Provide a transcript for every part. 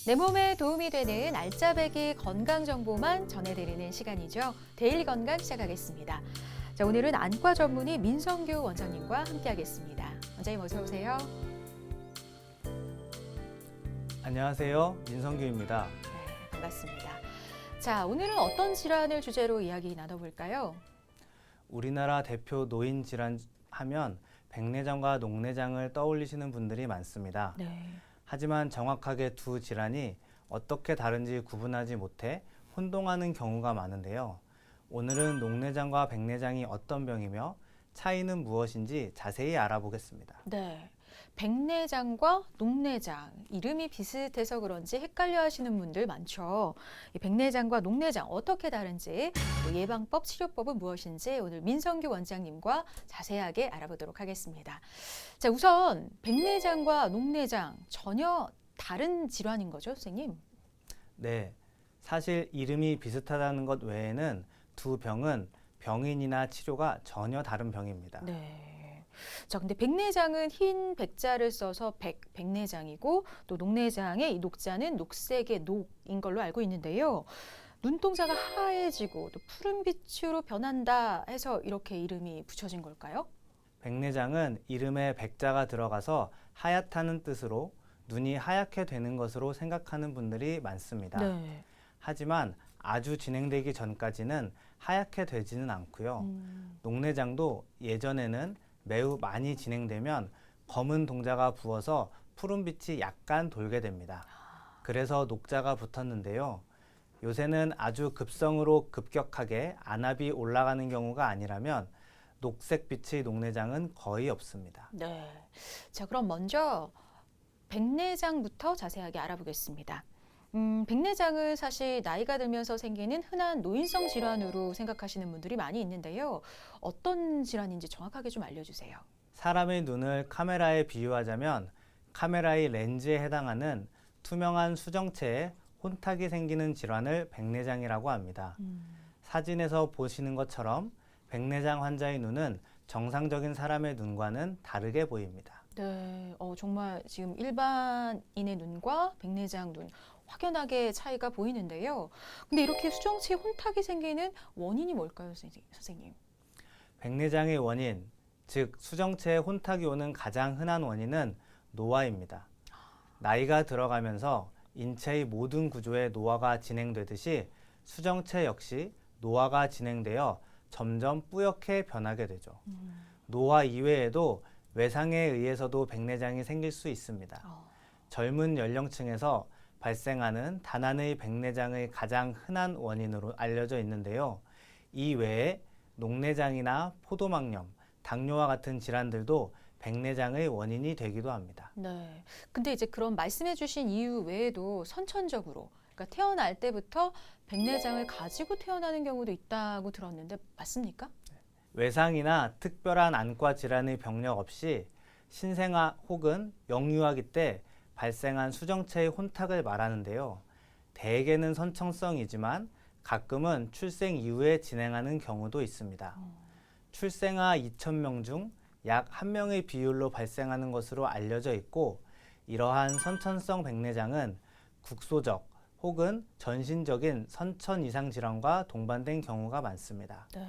내 몸에 도움이 되는 알짜배기 건강 정보만 전해드리는 시간이죠. 데일리 건강 시작하겠습니다. 자, 오늘은 안과 전문의 민성규 원장님과 함께하겠습니다. 원장님 어서 오세요. 안녕하세요. 민성규입니다. 네, 반갑습니다. 자, 오늘은 어떤 질환을 주제로 이야기 나눠볼까요? 우리나라 대표 노인 질환 하면 백내장과 녹내장을 떠올리시는 분들이 많습니다. 네. 하지만 정확하게 두 질환이 어떻게 다른지 구분하지 못해 혼동하는 경우가 많은데요. 오늘은 녹내장과 백내장이 어떤 병이며 차이는 무엇인지 자세히 알아보겠습니다. 네. 백내장과 녹내장, 이름이 비슷해서 그런지 헷갈려 하시는 분들 많죠. 이 백내장과 녹내장 어떻게 다른지, 또 예방법, 치료법은 무엇인지 오늘 민성규 원장님과 자세하게 알아보도록 하겠습니다. 자, 우선 백내장과 녹내장 전혀 다른 질환인 거죠, 선생님? 네, 사실 이름이 비슷하다는 것 외에는 두 병은 병인이나 치료가 전혀 다른 병입니다. 네. 자, 근데 백내장은 흰 백자를 써서 백내장이고 또 녹내장의 이 녹자는 녹색의 녹인 걸로 알고 있는데요. 눈동자가 하얘지고 또 푸른빛으로 변한다 해서 이렇게 이름이 붙여진 걸까요? 백내장은 이름에 백자가 들어가서 하얗다는 뜻으로 눈이 하얗게 되는 것으로 생각하는 분들이 많습니다. 네. 하지만 아주 진행되기 전까지는 하얗게 되지는 않고요. 녹내장도 예전에는 매우 많이 진행되면 검은 동자가 부어서 푸른빛이 약간 돌게 됩니다. 그래서 녹자가 붙었는데요. 요새는 아주 급성으로 급격하게 안압이 올라가는 경우가 아니라면 녹색빛의 녹내장은 거의 없습니다. 네. 자, 그럼 먼저 백내장부터 자세하게 알아보겠습니다. 백내장은 사실 나이가 들면서 생기는 흔한 노인성 질환으로 생각하시는 분들이 많이 있는데요. 어떤 질환인지 정확하게 좀 알려주세요. 사람의 눈을 카메라에 비유하자면 카메라의 렌즈에 해당하는 투명한 수정체에 혼탁이 생기는 질환을 백내장이라고 합니다. 사진에서 보시는 것처럼 백내장 환자의 눈은 정상적인 사람의 눈과는 다르게 보입니다. 네, 정말 지금 일반인의 눈과 백내장 눈 확연하게 차이가 보이는데요. 근데 이렇게 수정체에 혼탁이 생기는 원인이 뭘까요, 선생님? 백내장의 원인, 즉 수정체에 혼탁이 오는 가장 흔한 원인은 노화입니다. 나이가 들어가면서 인체의 모든 구조에 노화가 진행되듯이 수정체 역시 노화가 진행되어 점점 뿌옇게 변하게 되죠. 노화 이외에도 외상에 의해서도 백내장이 생길 수 있습니다. 젊은 연령층에서 발생하는 다난의 백내장의 가장 흔한 원인으로 알려져 있는데요. 이 외에 녹내장이나 포도막염, 당뇨와 같은 질환들도 백내장의 원인이 되기도 합니다. 네. 근데 이제 그런 말씀해 주신 이유 외에도 선천적으로, 그러니까 태어날 때부터 백내장을 가지고 태어나는 경우도 있다고 들었는데 맞습니까? 외상이나 특별한 안과 질환의 병력 없이 신생아 혹은 영유아기 때 발생한 수정체의 혼탁을 말하는데요. 대개는 선천성이지만 가끔은 출생 이후에 진행하는 경우도 있습니다. 출생아 2,000명 중 약 1명의 비율로 발생하는 것으로 알려져 있고, 이러한 선천성 백내장은 국소적 혹은 전신적인 선천 이상 질환과 동반된 경우가 많습니다. 네.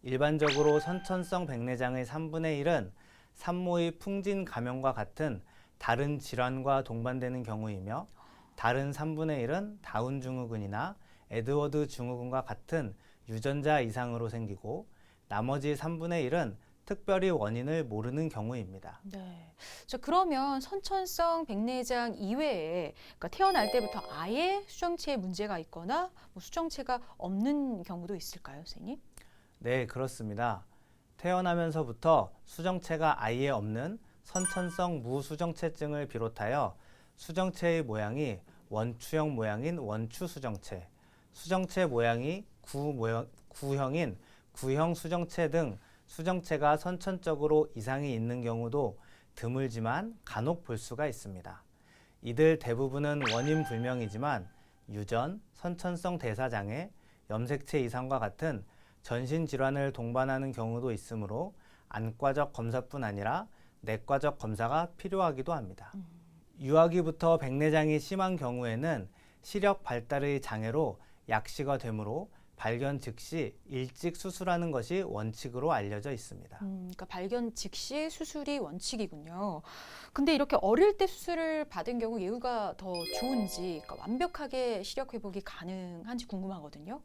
일반적으로 선천성 백내장의 3분의 1은 산모의 풍진 감염과 같은 다른 질환과 동반되는 경우이며, 다른 3분의 1은 다운 증후군이나 에드워드 증후군과 같은 유전자 이상으로 생기고, 나머지 3분의 1은 특별히 원인을 모르는 경우입니다. 네. 자, 그러면 선천성 백내장 이외에, 그러니까 태어날 때부터 아예 수정체에 문제가 있거나 뭐 수정체가 없는 경우도 있을까요, 선생님? 네, 그렇습니다. 태어나면서부터 수정체가 아예 없는 선천성 무수정체증을 비롯하여 수정체의 모양이 원추형 모양인 원추수정체, 수정체 모양이 구형인 구형 수정체 등 수정체가 선천적으로 이상이 있는 경우도 드물지만 간혹 볼 수가 있습니다. 이들 대부분은 원인 불명이지만 유전, 선천성 대사장애, 염색체 이상과 같은 전신 질환을 동반하는 경우도 있으므로 안과적 검사뿐 아니라 내과적 검사가 필요하기도 합니다. 유아기부터 백내장이 심한 경우에는 시력 발달의 장애로 약시가 되므로 발견 즉시 일찍 수술하는 것이 원칙으로 알려져 있습니다. 그러니까 발견 즉시 수술이 원칙이군요. 근데 이렇게 어릴 때 수술을 받은 경우 예후가 더 좋은지, 그러니까 완벽하게 시력 회복이 가능한지 궁금하거든요.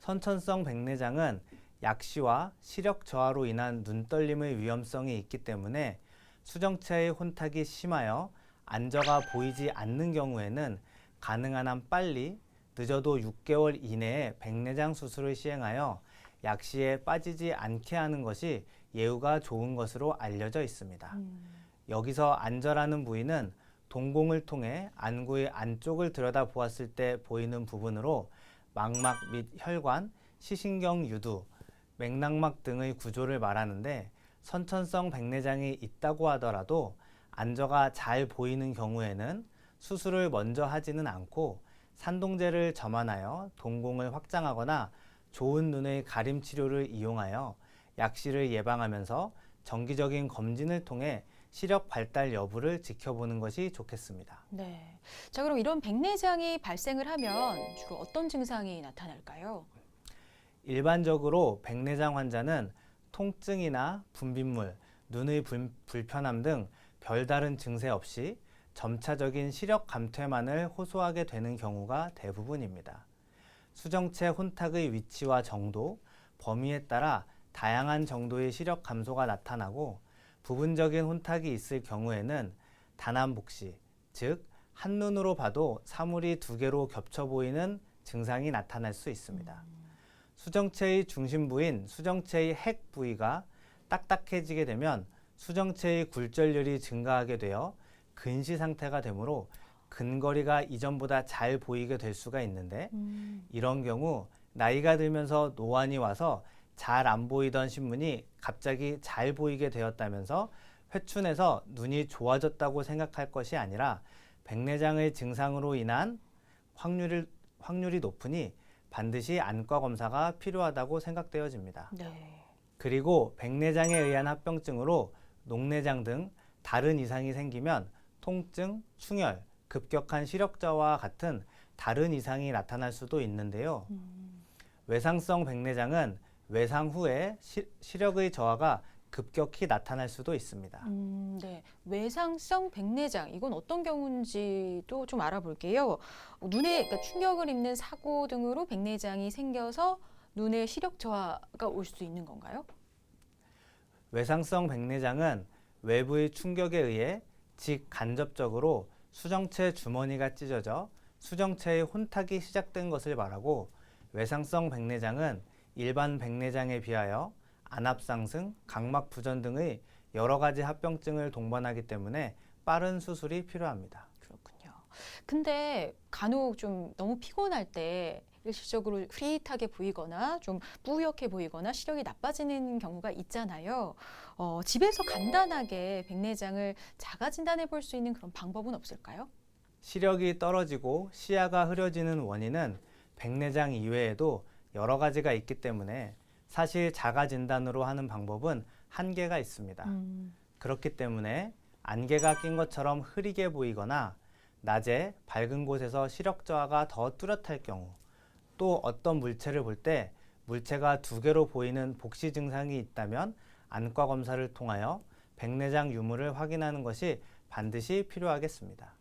선천성 백내장은 약시와 시력 저하로 인한 눈떨림의 위험성이 있기 때문에 수정체의 혼탁이 심하여 안저가 보이지 않는 경우에는 가능한 한 빨리 늦어도 6개월 이내에 백내장 수술을 시행하여 약시에 빠지지 않게 하는 것이 예후가 좋은 것으로 알려져 있습니다. 여기서 안저라는 부위는 동공을 통해 안구의 안쪽을 들여다보았을 때 보이는 부분으로 망막 및 혈관, 시신경 유두, 맥락막 등의 구조를 말하는데 선천성 백내장이 있다고 하더라도 안저가 잘 보이는 경우에는 수술을 먼저 하지는 않고 산동제를 점안하여 동공을 확장하거나 좋은 눈의 가림 치료를 이용하여 약시를 예방하면서 정기적인 검진을 통해 시력 발달 여부를 지켜보는 것이 좋겠습니다. 네. 자, 그럼 이런 백내장이 발생을 하면 주로 어떤 증상이 나타날까요? 일반적으로 백내장 환자는 통증이나 분비물, 눈의 불편함 등 별다른 증세 없이 점차적인 시력 감퇴만을 호소하게 되는 경우가 대부분입니다. 수정체 혼탁의 위치와 정도, 범위에 따라 다양한 정도의 시력 감소가 나타나고 부분적인 혼탁이 있을 경우에는 단암복시, 즉 한눈으로 봐도 사물이 두 개로 겹쳐 보이는 증상이 나타날 수 있습니다. 수정체의 중심부인 수정체의 핵 부위가 딱딱해지게 되면 수정체의 굴절률이 증가하게 되어 근시 상태가 되므로 근거리가 이전보다 잘 보이게 될 수가 있는데 이런 경우 나이가 들면서 노안이 와서 잘 안 보이던 신문이 갑자기 잘 보이게 되었다면서 회춘해서 눈이 좋아졌다고 생각할 것이 아니라 백내장의 증상으로 인한 확률이 높으니 반드시 안과 검사가 필요하다고 생각되어집니다. 네. 그리고 백내장에 의한 합병증으로 녹내장 등 다른 이상이 생기면 통증, 충혈, 급격한 시력 저하와 같은 다른 이상이 나타날 수도 있는데요. 외상성 백내장은 외상 후에 시력의 저하가 급격히 나타날 수도 있습니다. 네. 외상성 백내장, 이건 어떤 경우인지도 좀 알아볼게요. 눈에 그러니까 충격을 입는 사고 등으로 백내장이 생겨서 눈에 시력 저하가 올 수 있는 건가요? 외상성 백내장은 외부의 충격에 의해 직간접적으로 수정체 주머니가 찢어져 수정체의 혼탁이 시작된 것을 말하고 외상성 백내장은 일반 백내장에 비하여 안압 상승, 각막 부전 등의 여러 가지 합병증을 동반하기 때문에 빠른 수술이 필요합니다. 그렇군요. 근데 간혹 좀 너무 피곤할 때 일시적으로 흐릿하게 보이거나 좀 뿌옇게 보이거나 시력이 나빠지는 경우가 있잖아요. 집에서 간단하게 백내장을 자가 진단해 볼 수 있는 그런 방법은 없을까요? 시력이 떨어지고 시야가 흐려지는 원인은 백내장 이외에도 여러 가지가 있기 때문에 사실 자가 진단으로 하는 방법은 한계가 있습니다. 그렇기 때문에 안개가 낀 것처럼 흐리게 보이거나 낮에 밝은 곳에서 시력 저하가 더 뚜렷할 경우 또 어떤 물체를 볼 때 물체가 두 개로 보이는 복시 증상이 있다면 안과 검사를 통하여 백내장 유무를 확인하는 것이 반드시 필요하겠습니다.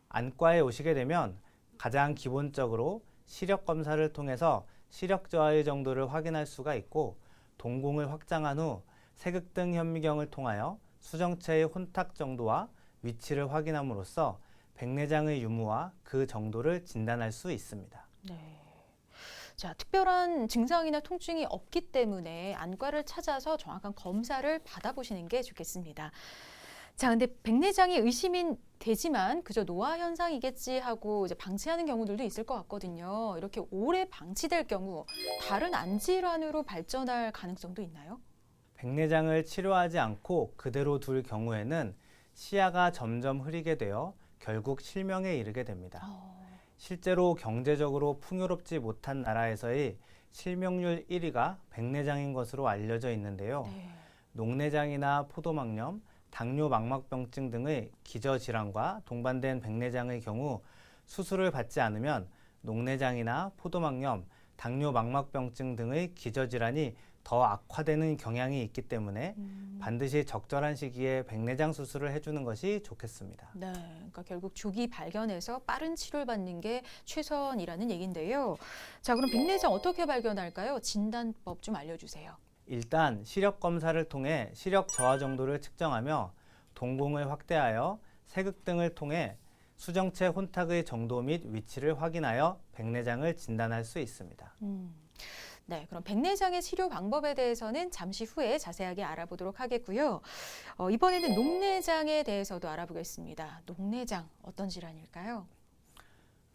안과에 오시게 되면 가장 기본적으로 시력 검사를 통해서 시력 저하의 정도를 확인할 수가 있고 동공을 확장한 후 색극등 현미경을 통하여 수정체의 혼탁 정도와 위치를 확인함으로써 백내장의 유무와 그 정도를 진단할 수 있습니다. 네. 자, 특별한 증상이나 통증이 없기 때문에 안과를 찾아서 정확한 검사를 받아보시는 게 좋겠습니다. 자, 근데 백내장이 의심이 되지만 그저 노화 현상이겠지 하고 이제 방치하는 경우들도 있을 것 같거든요. 이렇게 오래 방치될 경우 다른 안 질환으로 발전할 가능성도 있나요? 백내장을 치료하지 않고 그대로 둘 경우에는 시야가 점점 흐리게 되어 결국 실명에 이르게 됩니다. 실제로 경제적으로 풍요롭지 못한 나라에서의 실명률 1위가 백내장인 것으로 알려져 있는데요. 네. 녹내장이나 포도막염, 당뇨 망막병증 등의 기저질환과 동반된 백내장의 경우 수술을 받지 않으면 녹내장이나 포도막염, 당뇨 망막병증 등의 기저질환이 더 악화되는 경향이 있기 때문에 반드시 적절한 시기에 백내장 수술을 해주는 것이 좋겠습니다. 네, 그러니까 결국 조기 발견해서 빠른 치료를 받는 게 최선이라는 얘긴데요. 자, 그럼 백내장 어떻게 발견할까요? 진단법 좀 알려주세요. 일단 시력 검사를 통해 시력 저하 정도를 측정하며 동공을 확대하여 세극 등을 통해 수정체 혼탁의 정도 및 위치를 확인하여 백내장을 진단할 수 있습니다. 네, 그럼 백내장의 치료 방법에 대해서는 잠시 후에 자세하게 알아보도록 하겠고요. 이번에는 녹내장에 대해서도 알아보겠습니다. 녹내장 어떤 질환일까요?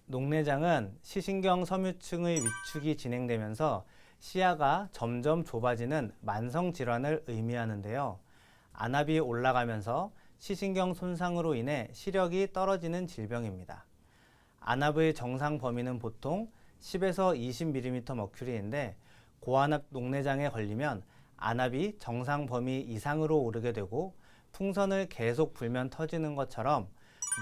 녹내장은 시신경 섬유층의 위축이 진행되면서 시야가 점점 좁아지는 만성 질환을 의미하는데요. 안압이 올라가면서 시신경 손상으로 인해 시력이 떨어지는 질병입니다. 안압의 정상 범위는 보통 10에서 20mmM인데 고안압 녹내장에 걸리면 안압이 정상 범위 이상으로 오르게 되고 풍선을 계속 불면 터지는 것처럼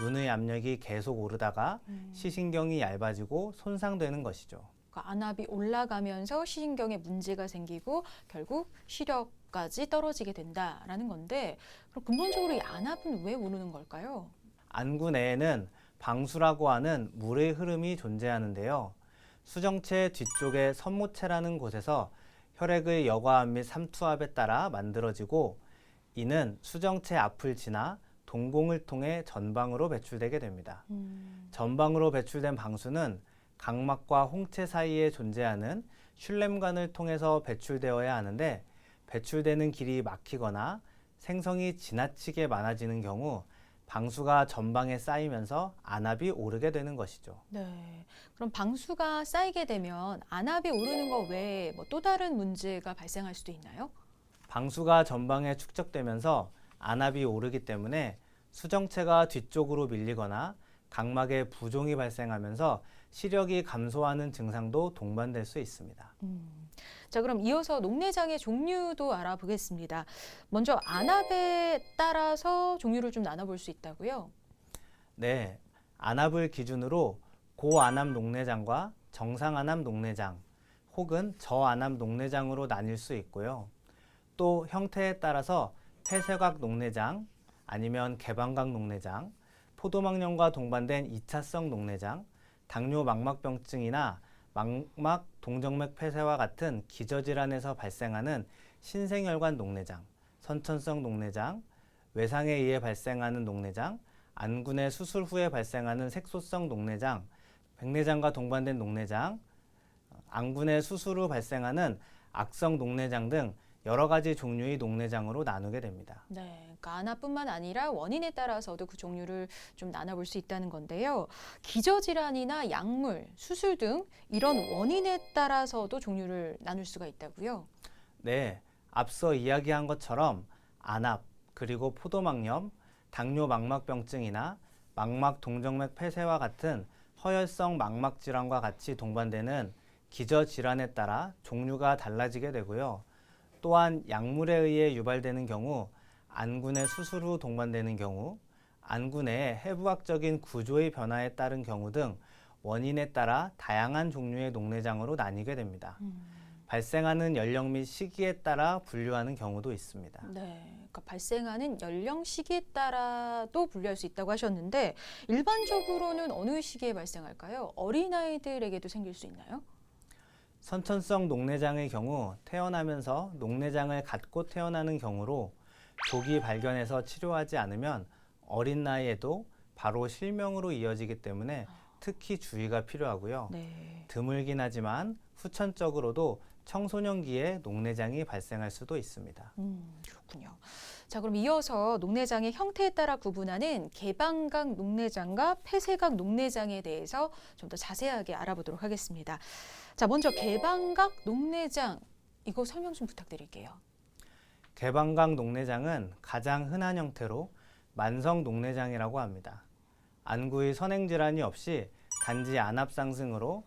눈의 압력이 계속 오르다가 시신경이 얇아지고 손상되는 것이죠. 그러니까 안압이 올라가면서 시신경에 문제가 생기고 결국 시력까지 떨어지게 된다라는 건데 그럼 근본적으로 이 안압은 왜 오르는 걸까요? 안구 내에는 방수라고 하는 물의 흐름이 존재하는데요. 수정체 뒤쪽의 선모체라는 곳에서 혈액의 여과압 및 삼투압에 따라 만들어지고 이는 수정체 앞을 지나 동공을 통해 전방으로 배출되게 됩니다. 전방으로 배출된 방수는 각막과 홍채 사이에 존재하는 슐렘관을 통해서 배출되어야 하는데 배출되는 길이 막히거나 생성이 지나치게 많아지는 경우 방수가 전방에 쌓이면서 안압이 오르게 되는 것이죠. 네. 그럼 방수가 쌓이게 되면 안압이 오르는 것 외에 뭐 또 다른 문제가 발생할 수도 있나요? 방수가 전방에 축적되면서 안압이 오르기 때문에 수정체가 뒤쪽으로 밀리거나 각막에 부종이 발생하면서 시력이 감소하는 증상도 동반될 수 있습니다. 자, 그럼 이어서 녹내장의 종류도 알아보겠습니다. 먼저 안압에 따라서 종류를 좀 나눠볼 수 있다고요? 네, 안압을 기준으로 고안압 녹내장과 정상안압 녹내장 혹은 저안압 녹내장으로 나뉠 수 있고요. 또 형태에 따라서 폐쇄각 녹내장 아니면 개방각 녹내장, 포도막염과 동반된 2차성 녹내장, 당뇨 망막병증이나 망막 동정맥 폐쇄와 같은 기저질환에서 발생하는 신생혈관 녹내장, 선천성 녹내장, 외상에 의해 발생하는 녹내장, 안군의 수술 후에 발생하는 색소성 녹내장, 백내장과 동반된 녹내장, 안군의 수술 후 발생하는 악성 녹내장 등 여러 가지 종류의 녹내장으로 나누게 됩니다. 네, 그러니까 안압뿐만 아니라 원인에 따라서도 그 종류를 좀 나눠볼 수 있다는 건데요. 기저질환이나 약물, 수술 등 이런 원인에 따라서도 종류를 나눌 수가 있다고요? 네, 앞서 이야기한 것처럼 안압, 그리고 포도막염, 당뇨 망막병증이나 망막 동정맥 폐쇄와 같은 허혈성 망막 질환과 같이 동반되는 기저질환에 따라 종류가 달라지게 되고요. 또한 약물에 의해 유발되는 경우, 안군의 수술 후 동반되는 경우, 안구 내의 해부학적인 구조의 변화에 따른 경우 등 원인에 따라 다양한 종류의 녹내장으로 나뉘게 됩니다. 발생하는 연령 및 시기에 따라 분류하는 경우도 있습니다. 네, 그러니까 발생하는 연령, 시기에 따라도 분류할 수 있다고 하셨는데 일반적으로는 어느 시기에 발생할까요? 어린아이들에게도 생길 수 있나요? 선천성 녹내장의 경우 태어나면서 녹내장을 갖고 태어나는 경우로 조기 발견해서 치료하지 않으면 어린 나이에도 바로 실명으로 이어지기 때문에 특히 주의가 필요하고요. 네. 드물긴 하지만 후천적으로도 청소년기에 녹내장이 발생할 수도 있습니다. 그렇군요. 자, 그럼 이어서 녹내장의 형태에 따라 구분하는 개방각 녹내장과 폐쇄각 녹내장에 대해서 좀 더 자세하게 알아보도록 하겠습니다. 자, 먼저 개방각 녹내장 이거 설명 좀 부탁드릴게요. 개방각 녹내장은 가장 흔한 형태로 만성 녹내장이라고 합니다. 안구의 선행질환이 없이 단지 안압 상승으로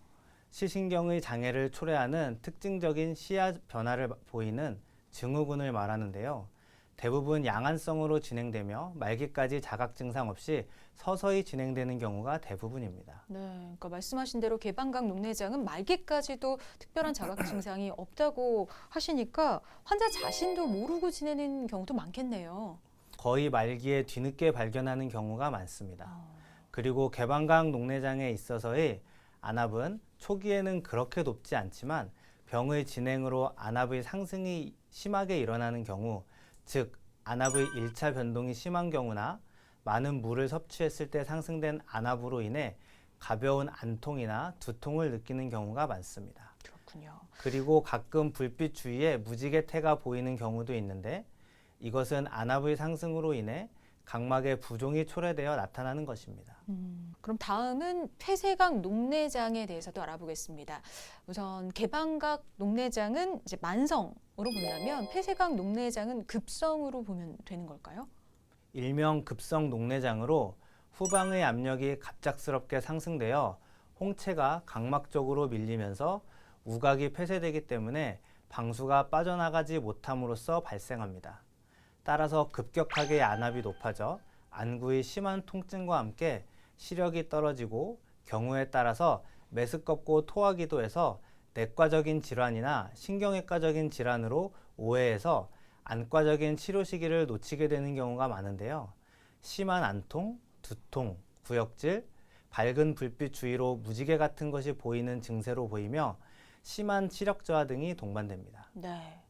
시신경의 장애를 초래하는 특징적인 시야 변화를 보이는 증후군을 말하는데요. 대부분 양한성으로 진행되며 말기까지 자각 증상 없이 서서히 진행되는 경우가 대부분입니다. 네, 그러니까 말씀하신 대로 개방각 녹내장은 말기까지도 특별한 자각 증상이 없다고 하시니까 환자 자신도 모르고 지내는 경우도 많겠네요. 거의 말기에 뒤늦게 발견하는 경우가 많습니다. 어, 그리고 개방각 녹내장에 있어서의 안압은 초기에는 그렇게 높지 않지만 병의 진행으로 안압의 상승이 심하게 일어나는 경우, 즉 안압의 1차 변동이 심한 경우나 많은 물을 섭취했을 때 상승된 안압으로 인해 가벼운 안통이나 두통을 느끼는 경우가 많습니다. 그렇군요. 그리고 가끔 불빛 주위에 무지개태가 보이는 경우도 있는데 이것은 안압의 상승으로 인해 각막의 부종이 초래되어 나타나는 것입니다. 그럼 다음은 폐쇄각 녹내장에 대해서도 알아보겠습니다. 우선 개방각 녹내장은 이제 만성으로 본다면 폐쇄각 녹내장은 급성으로 보면 되는 걸까요? 일명 급성 녹내장으로 후방의 압력이 갑작스럽게 상승되어 홍채가 각막 쪽으로 밀리면서 우각이 폐쇄되기 때문에 방수가 빠져나가지 못함으로써 발생합니다. 따라서 급격하게 안압이 높아져 안구의 심한 통증과 함께 시력이 떨어지고 경우에 따라서 메스껍고 토하기도 해서 내과적인 질환이나 신경외과적인 질환으로 오해해서 안과적인 치료 시기를 놓치게 되는 경우가 많은데요. 심한 안통, 두통, 구역질, 밝은 불빛 주위로 무지개 같은 것이 보이는 증세로 보이며 심한 시력 저하 등이 동반됩니다. 네.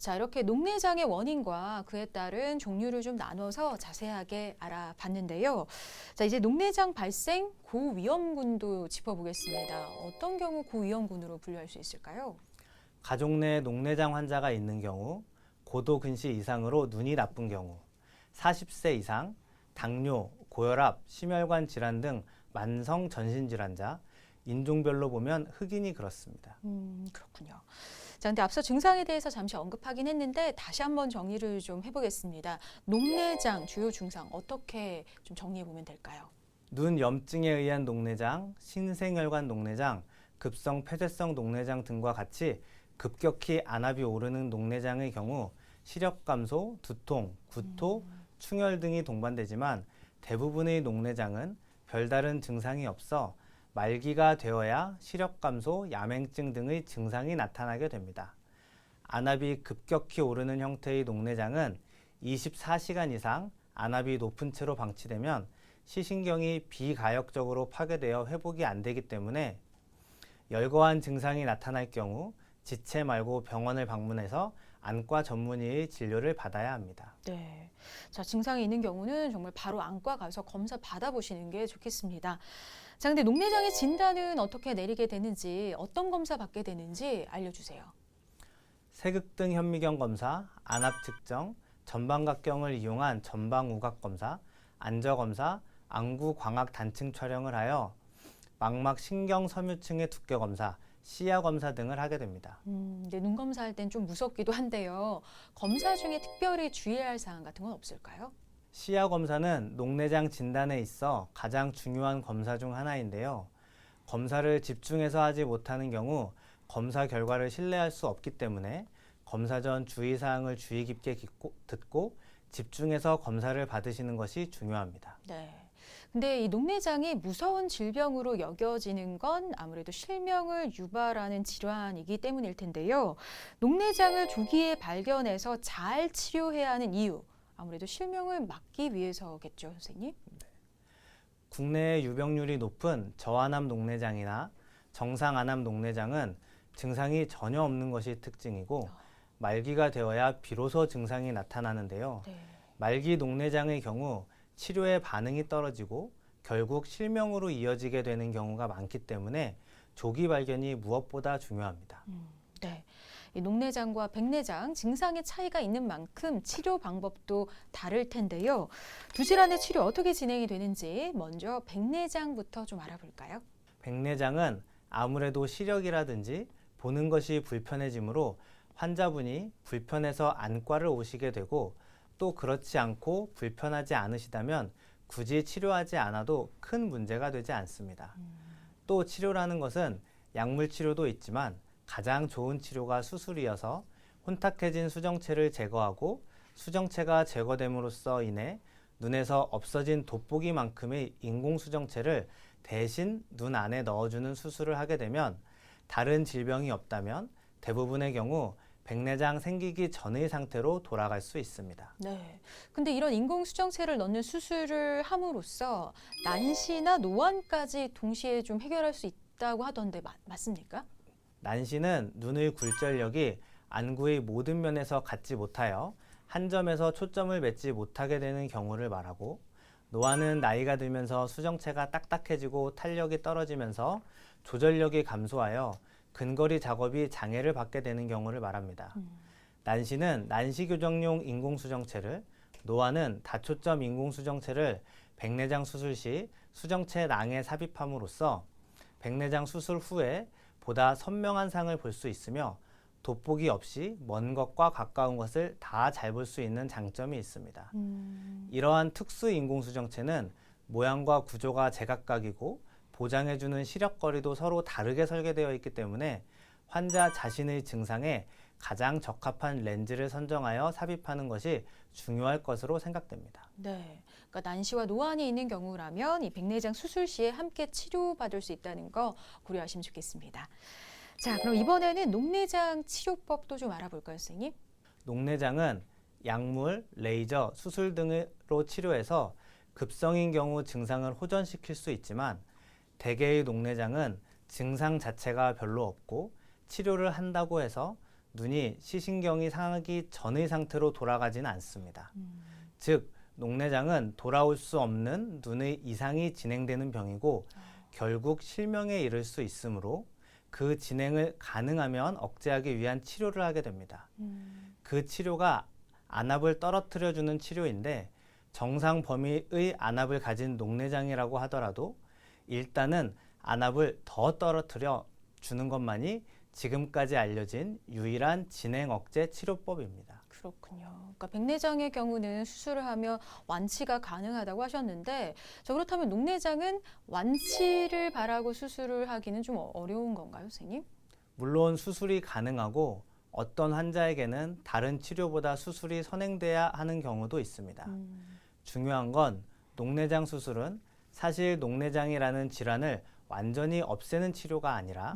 자, 이렇게 녹내장의 원인과 그에 따른 종류를 좀 나눠서 자세하게 알아봤는데요. 자, 이제 녹내장 발생 고위험군도 짚어보겠습니다. 어떤 경우 고위험군으로 분류할 수 있을까요? 가족 내에 녹내장 환자가 있는 경우, 고도 근시 이상으로 눈이 나쁜 경우, 40세 이상, 당뇨, 고혈압, 심혈관 질환 등 만성 전신 질환자, 인종별로 보면 흑인이 그렇습니다. 그렇군요. 자, 근데 앞서 증상에 대해서 잠시 언급하긴 했는데 다시 한번 정리를 좀 해보겠습니다. 녹내장 주요 증상 어떻게 좀 정리해 보면 될까요? 눈 염증에 의한 녹내장, 신생혈관 녹내장, 급성 폐쇄성 녹내장 등과 같이 급격히 안압이 오르는 녹내장의 경우 시력 감소, 두통, 구토, 충혈 등이 동반되지만 대부분의 녹내장은 별다른 증상이 없어 말기가 되어야 시력 감소, 야맹증 등의 증상이 나타나게 됩니다. 안압이 급격히 오르는 형태의 녹내장은 24시간 이상 안압이 높은 채로 방치되면 시신경이 비가역적으로 파괴되어 회복이 안 되기 때문에 열거한 증상이 나타날 경우 지체 말고 병원을 방문해서 안과 전문의의 진료를 받아야 합니다. 네. 자, 증상이 있는 경우는 정말 바로 안과 가서 검사 받아보시는 게 좋겠습니다. 자, 근데 녹내장의 진단은 어떻게 내리게 되는지, 어떤 검사 받게 되는지 알려주세요. 세극등 현미경 검사, 안압 측정, 전방각경을 이용한 전방우각 검사, 안저 검사, 안구 광학 단층 촬영을 하여 망막 신경 섬유층의 두께 검사, 시야 검사 등을 하게 됩니다. 근데 눈 검사할 땐 좀 무섭기도 한데요. 검사 중에 특별히 주의해야 할 사항 같은 건 없을까요? 시야 검사는 녹내장 진단에 있어 가장 중요한 검사 중 하나인데요. 검사를 집중해서 하지 못하는 경우 검사 결과를 신뢰할 수 없기 때문에 검사 전 주의사항을 주의 깊게 듣고 집중해서 검사를 받으시는 것이 중요합니다. 네. 근데 이 녹내장이 무서운 질병으로 여겨지는 건 아무래도 실명을 유발하는 질환이기 때문일 텐데요. 녹내장을 조기에 발견해서 잘 치료해야 하는 이유, 아무래도 실명을 막기 위해서겠죠, 선생님? 국내에 유병률이 높은 저안압 녹내장이나 정상 안압 녹내장은 증상이 전혀 없는 것이 특징이고 말기가 되어야 비로소 증상이 나타나는데요. 네. 말기 녹내장의 경우 치료에 반응이 떨어지고 결국 실명으로 이어지게 되는 경우가 많기 때문에 조기 발견이 무엇보다 중요합니다. 네. 이 녹내장과 백내장 증상의 차이가 있는 만큼 치료 방법도 다를 텐데요. 두 질환의 치료 어떻게 진행이 되는지 먼저 백내장부터 좀 알아볼까요? 백내장은 아무래도 시력이라든지 보는 것이 불편해지므로 환자분이 불편해서 안과를 오시게 되고 또 그렇지 않고 불편하지 않으시다면 굳이 치료하지 않아도 큰 문제가 되지 않습니다. 또 치료라는 것은 약물 치료도 있지만 가장 좋은 치료가 수술이어서 혼탁해진 수정체를 제거하고 수정체가 제거됨으로써 인해 눈에서 없어진 돋보기만큼의 인공 수정체를 대신 눈 안에 넣어주는 수술을 하게 되면 다른 질병이 없다면 대부분의 경우 백내장 생기기 전의 상태로 돌아갈 수 있습니다. 네. 근데 이런 인공 수정체를 넣는 수술을 함으로써 난시나 노안까지 동시에 좀 해결할 수 있다고 하던데 맞습니까? 난시는 눈의 굴절력이 안구의 모든 면에서 같지 못하여 한 점에서 초점을 맺지 못하게 되는 경우를 말하고, 노안은 나이가 들면서 수정체가 딱딱해지고 탄력이 떨어지면서 조절력이 감소하여 근거리 작업이 장애를 받게 되는 경우를 말합니다. 난시는 난시교정용 인공수정체를, 노안은 다초점 인공수정체를 백내장 수술 시 수정체 낭에 삽입함으로써 백내장 수술 후에 보다 선명한 상을 볼 수 있으며 돋보기 없이 먼 것과 가까운 것을 다 잘 볼 수 있는 장점이 있습니다. 이러한 특수 인공수정체는 모양과 구조가 제각각이고 보장해주는 시력거리도 서로 다르게 설계되어 있기 때문에 환자 자신의 증상에 가장 적합한 렌즈를 선정하여 삽입하는 것이 중요할 것으로 생각됩니다. 네. 그러니까 난시와 노안이 있는 경우라면 이 백내장 수술 시에 함께 치료받을 수 있다는 거 고려하시면 좋겠습니다. 자, 그럼 이번에는 녹내장 치료법도 좀 알아볼까요, 선생님? 녹내장은 약물, 레이저, 수술 등으로 치료해서 급성인 경우 증상을 호전시킬 수 있지만 대개의 녹내장은 증상 자체가 별로 없고 치료를 한다고 해서 눈이 시신경이 상하기 전의 상태로 돌아가지는 않습니다. 즉, 녹내장은 돌아올 수 없는 눈의 이상이 진행되는 병이고 결국 실명에 이를 수 있으므로 그 진행을 가능하면 억제하기 위한 치료를 하게 됩니다. 그 치료가 안압을 떨어뜨려주는 치료인데 정상 범위의 안압을 가진 녹내장이라고 하더라도 일단은 안압을 더 떨어뜨려 주는 것만이 지금까지 알려진 유일한 진행 억제 치료법입니다. 그렇군요. 그러니까 백내장의 경우는 수술을 하면 완치가 가능하다고 하셨는데, 자, 그렇다면 녹내장은 완치를 바라고 수술을 하기는 좀 어려운 건가요, 선생님? 물론 수술이 가능하고 어떤 환자에게는 다른 치료보다 수술이 선행돼야 하는 경우도 있습니다. 중요한 건 녹내장 수술은 사실 녹내장이라는 질환을 완전히 없애는 치료가 아니라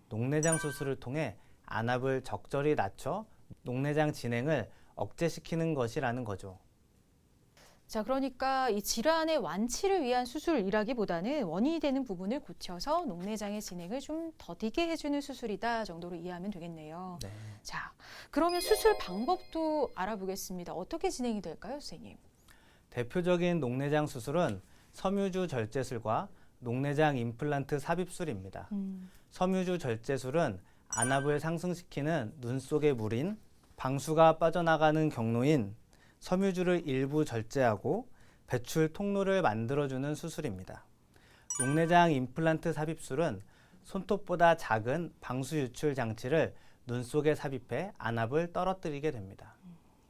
녹내장 수술을 통해 안압을 적절히 낮춰 녹내장 진행을 억제시키는 것이라는 거죠. 자, 그러니까 이 질환의 완치를 위한 수술이라기보다는 원인이 되는 부분을 고쳐서 녹내장의 진행을 좀 더디게 해주는 수술이다 정도로 이해하면 되겠네요. 네. 자, 그러면 수술 방법도 알아보겠습니다. 어떻게 진행이 될까요, 선생님? 대표적인 녹내장 수술은 섬유주 절제술과 녹내장 임플란트 삽입술입니다. 섬유주 절제술은 안압을 상승시키는 눈 속의 물인 방수가 빠져나가는 경로인 섬유주를 일부 절제하고 배출 통로를 만들어주는 수술입니다. 녹내장 임플란트 삽입술은 손톱보다 작은 방수 유출 장치를 눈 속에 삽입해 안압을 떨어뜨리게 됩니다.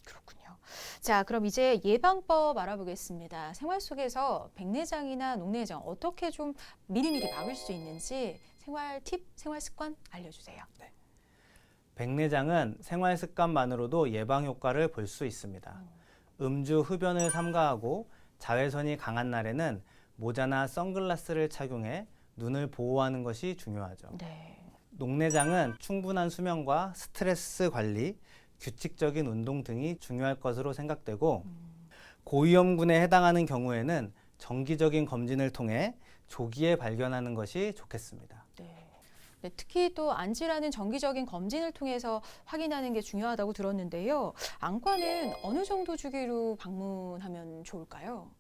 그렇군요. 자, 그럼 이제 예방법 알아보겠습니다. 생활 속에서 백내장이나 녹내장 어떻게 좀 미리미리 막을 수 있는지 생활 팁, 생활 습관 알려주세요. 백내장은 생활 습관만으로도 예방 효과를 볼 수 있습니다. 음주, 흡연을 삼가하고 자외선이 강한 날에는 모자나 선글라스를 착용해 눈을 보호하는 것이 중요하죠. 네. 녹내장은 충분한 수면과 스트레스 관리, 규칙적인 운동 등이 중요할 것으로 생각되고 고위험군에 해당하는 경우에는 정기적인 검진을 통해 조기에 발견하는 것이 좋겠습니다. 네. 네, 특히 또 안질환은 정기적인 검진을 통해서 확인하는 게 중요하다고 들었는데요. 안과는 어느 정도 주기로 방문하면 좋을까요?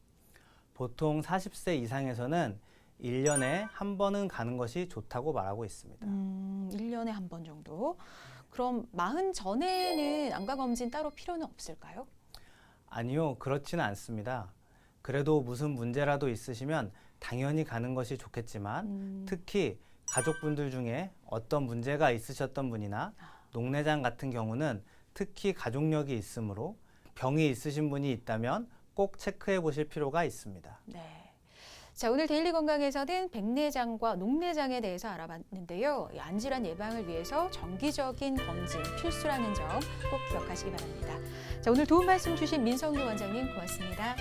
보통 40세 이상에서는 1년에 한 번은 가는 것이 좋다고 말하고 있습니다. 1년에 한 번 정도. 그럼 40 전에는 안과 검진 따로 필요는 없을까요? 아니요, 그렇지는 않습니다. 그래도 무슨 문제라도 있으시면 당연히 가는 것이 좋겠지만 특히 가족분들 중에 어떤 문제가 있으셨던 분이나 녹내장 같은 경우는 특히 가족력이 있으므로 병이 있으신 분이 있다면 꼭 체크해 보실 필요가 있습니다. 네. 자, 오늘 데일리 건강에서는 백내장과 녹내장에 대해서 알아봤는데요. 이 안질환 예방을 위해서 정기적인 검진 필수라는 점 꼭 기억하시기 바랍니다. 자, 오늘 도움 말씀 주신 민성규 원장님 고맙습니다.